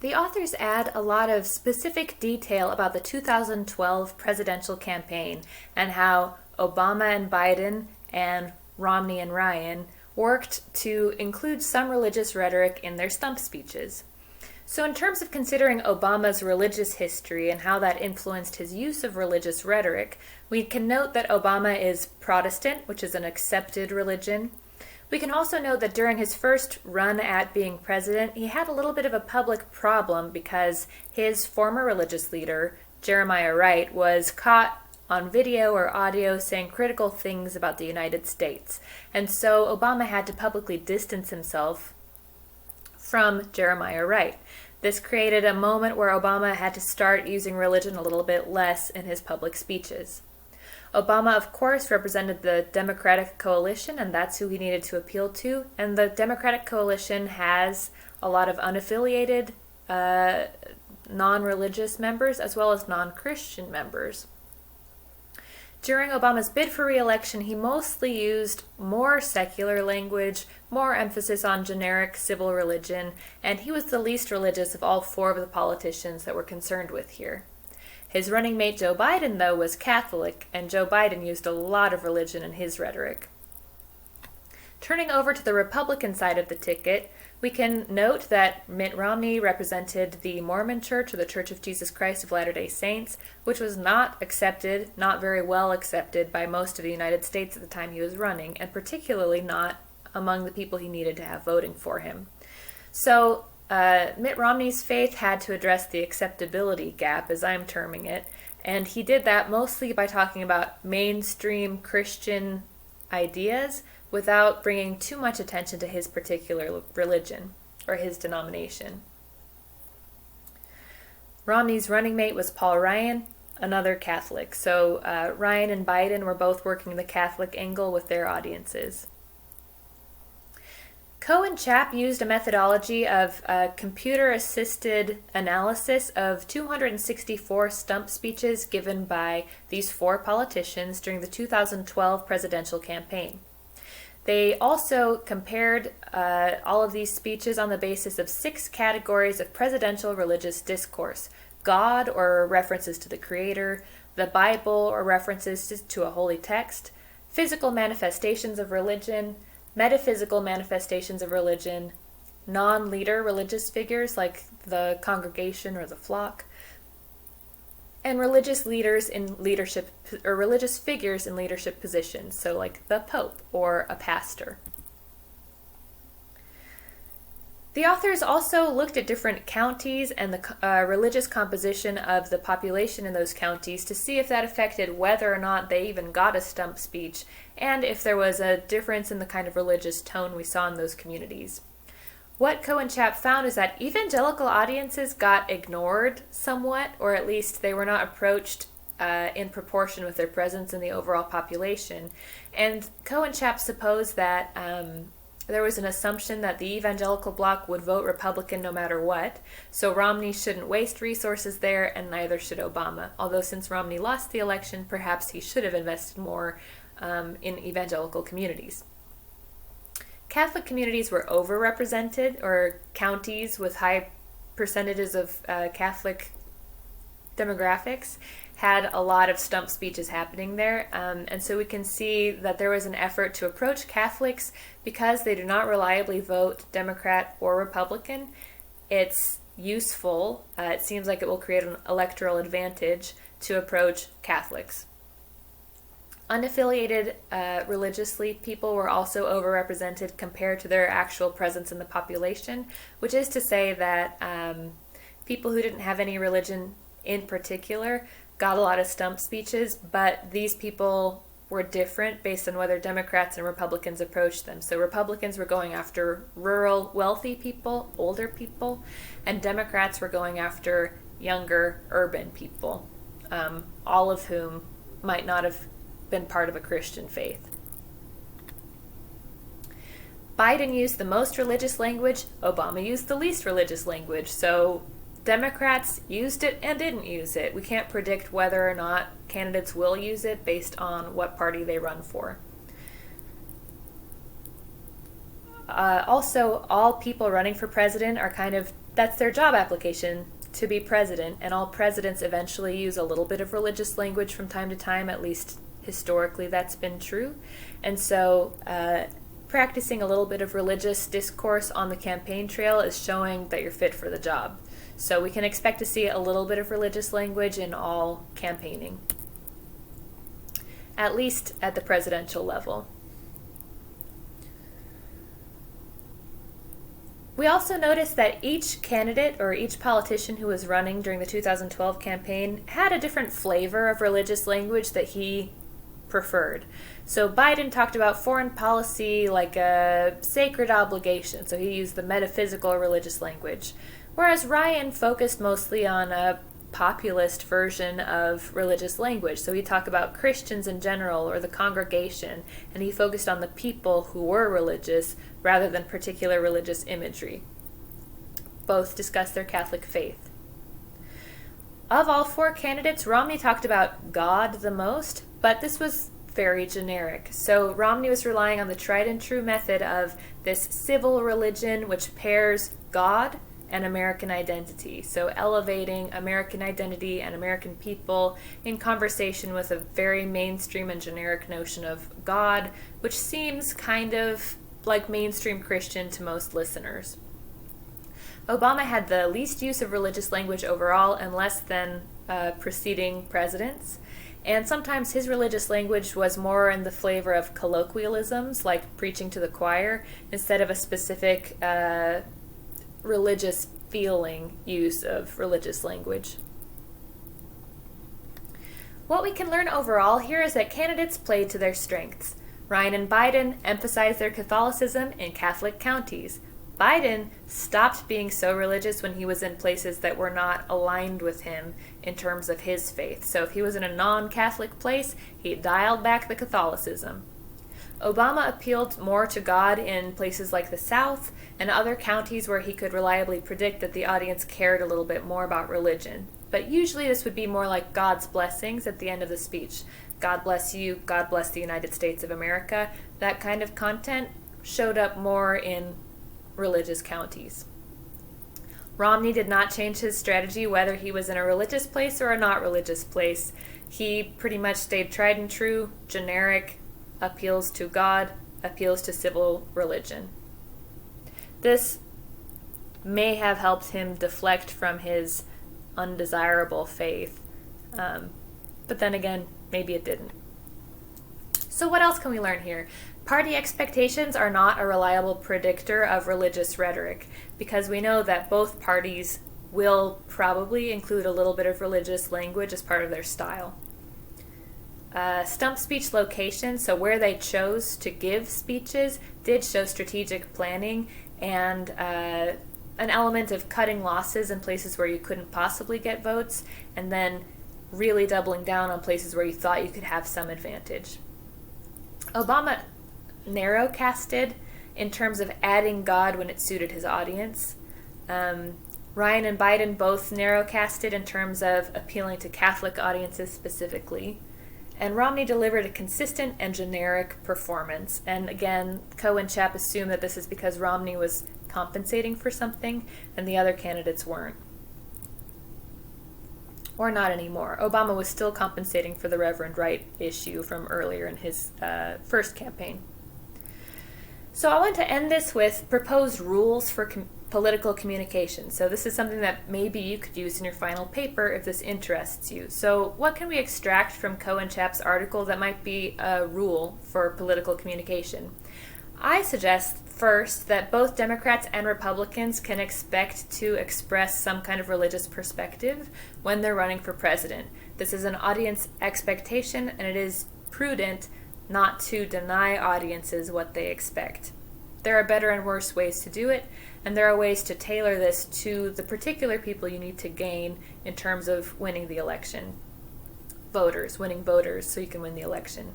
The authors add a lot of specific detail about the 2012 presidential campaign and how Obama and Biden and Romney and Ryan worked to include some religious rhetoric in their stump speeches. So, in terms of considering Obama's religious history and how that influenced his use of religious rhetoric, we can note that Obama is Protestant, which is an accepted religion. We can also note that during his first run at being president, he had a little bit of a public problem because his former religious leader, Jeremiah Wright, was caught on video or audio saying critical things about the United States. And so Obama had to publicly distance himself from Jeremiah Wright. This created a moment where Obama had to start using religion a little bit less in his public speeches. Obama, of course, represented the Democratic coalition, and that's who he needed to appeal to. And the Democratic coalition has a lot of unaffiliated, non-religious members as well as non-Christian members. During Obama's bid for re-election, he mostly used more secular language, more emphasis on generic civil religion, and he was the least religious of all four of the politicians that we're concerned with here. His running mate Joe Biden, though, was Catholic, and Joe Biden used a lot of religion in his rhetoric. Turning over to the Republican side of the ticket, we can note that Mitt Romney represented the Mormon Church, or the Church of Jesus Christ of Latter-day Saints, which was not accepted, not very well accepted by most of the United States at the time he was running, and particularly not among the people he needed to have voting for him. So Mitt Romney's faith had to address the acceptability gap, as I'm terming it, and he did that mostly by talking about mainstream Christian ideas without bringing too much attention to his particular religion or his denomination. Romney's running mate was Paul Ryan, another Catholic. So Ryan and Biden were both working the Catholic angle with their audiences. Coe and Chapp used a methodology of computer-assisted analysis of 264 stump speeches given by these four politicians during the 2012 presidential campaign. They also compared all of these speeches on the basis of 6 categories of presidential religious discourse: God, or references to the Creator; the Bible, or references to a holy text; physical manifestations of religion; metaphysical manifestations of religion; non-leader religious figures like the congregation or the flock; and religious leaders in leadership, or religious figures in leadership positions, so like the Pope or a pastor. The authors also looked at different counties and the religious composition of the population in those counties to see if that affected whether or not they even got a stump speech, and if there was a difference in the kind of religious tone we saw in those communities. What Coe and Chapp found is that evangelical audiences got ignored somewhat, or at least they were not approached in proportion with their presence in the overall population. And Coe and Chapp supposed that there was an assumption that the evangelical bloc would vote Republican no matter what, so Romney shouldn't waste resources there, and neither should Obama. Although since Romney lost the election, perhaps he should have invested more in evangelical communities. Catholic communities were overrepresented, or counties with high percentages of Catholic demographics had a lot of stump speeches happening there, and so we can see that there was an effort to approach Catholics because they do not reliably vote Democrat or Republican. It's useful, it seems like it will create an electoral advantage to approach Catholics. Unaffiliated religiously people were also overrepresented compared to their actual presence in the population, which is to say that people who didn't have any religion in particular got a lot of stump speeches, but these people were different based on whether Democrats and Republicans approached them. So Republicans were going after rural, wealthy people, older people, and Democrats were going after younger, urban people, all of whom might not have been part of a Christian faith. Biden used the most religious language, Obama used the least religious language, so Democrats used it and didn't use it. We can't predict whether or not candidates will use it based on what party they run for. Also, all people running for president are kind of that's their job application, to be president, and all presidents eventually use a little bit of religious language from time to time, at least historically that's been true. And so practicing a little bit of religious discourse on the campaign trail is showing that you're fit for the job. So we can expect to see a little bit of religious language in all campaigning, at least at the presidential level. We also noticed that each candidate or each politician who was running during the 2012 campaign had a different flavor of religious language that he preferred. So Biden talked about foreign policy like a sacred obligation, so he used the metaphysical religious language, whereas Ryan focused mostly on a populist version of religious language. So he talked about Christians in general or the congregation, and he focused on the people who were religious rather than particular religious imagery. Both discussed their Catholic faith. Of all four candidates, Romney talked about God the most, but this was very generic. So Romney was relying on the tried and true method of this civil religion which pairs God and American identity. So elevating American identity and American people in conversation with a very mainstream and generic notion of God, which seems kind of like mainstream Christian to most listeners. Obama had the least use of religious language overall and less than preceding presidents. And sometimes his religious language was more in the flavor of colloquialisms, like preaching to the choir, instead of a specific religious feeling use of religious language. What we can learn overall here is that candidates played to their strengths. Ryan and Biden emphasized their Catholicism in Catholic counties. Biden stopped being so religious when he was in places that were not aligned with him in terms of his faith. So if he was in a non-Catholic place, he dialed back the Catholicism. Obama appealed more to God in places like the South and other counties where he could reliably predict that the audience cared a little bit more about religion. But usually this would be more like God's blessings at the end of the speech. God bless you, God bless the United States of America. That kind of content showed up more in religious counties. Romney did not change his strategy whether he was in a religious place or a not religious place. He pretty much stayed tried and true, generic, appeals to God, appeals to civil religion. This may have helped him deflect from his undesirable faith, but then again, maybe it didn't. So what else can we learn here? Party expectations are not a reliable predictor of religious rhetoric, because we know that both parties will probably include a little bit of religious language as part of their style. Stump speech location, so where they chose to give speeches, did show strategic planning and an element of cutting losses in places where you couldn't possibly get votes, and then really doubling down on places where you thought you could have some advantage. Obama narrowcasted in terms of adding God when it suited his audience. Ryan and Biden both narrowcasted in terms of appealing to Catholic audiences specifically. And Romney delivered a consistent and generic performance. And again, Coe and Chapp assume that this is because Romney was compensating for something and the other candidates weren't. Or not anymore. Obama was still compensating for the Reverend Wright issue from earlier in his first campaign. So I want to end this with proposed rules for political communication. So this is something that maybe you could use in your final paper if this interests you. So what can we extract from Coe and Chapp's article that might be a rule for political communication? I suggest first that both Democrats and Republicans can expect to express some kind of religious perspective when they're running for president. This is an audience expectation, and it is prudent not to deny audiences what they expect. There are better and worse ways to do it, and there are ways to tailor this to the particular people you need to gain in terms of winning the election. Winning voters so you can win the election.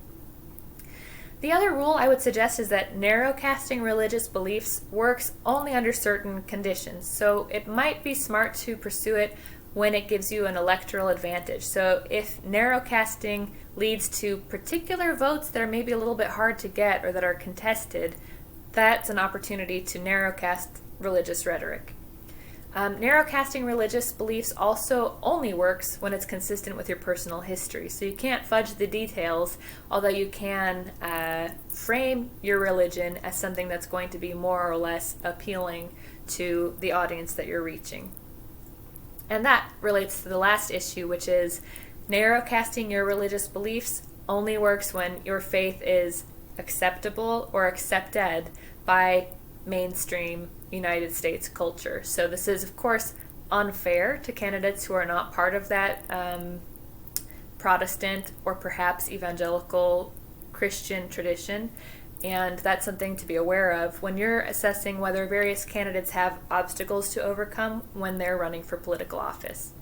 The other rule I would suggest is that narrowcasting religious beliefs works only under certain conditions. So it might be smart to pursue it when it gives you an electoral advantage. So if narrowcasting leads to particular votes that are maybe a little bit hard to get or that are contested, that's an opportunity to narrowcast religious rhetoric. Narrowcasting religious beliefs also only works when it's consistent with your personal history. So you can't fudge the details, although you can frame your religion as something that's going to be more or less appealing to the audience that you're reaching. And that relates to the last issue, which is narrowcasting your religious beliefs only works when your faith is acceptable or accepted by mainstream United States culture. So this is, of course, unfair to candidates who are not part of that Protestant or perhaps evangelical Christian tradition. And that's something to be aware of when you're assessing whether various candidates have obstacles to overcome when they're running for political office.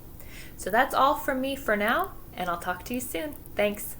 So that's all from me for now, and I'll talk to you soon. Thanks.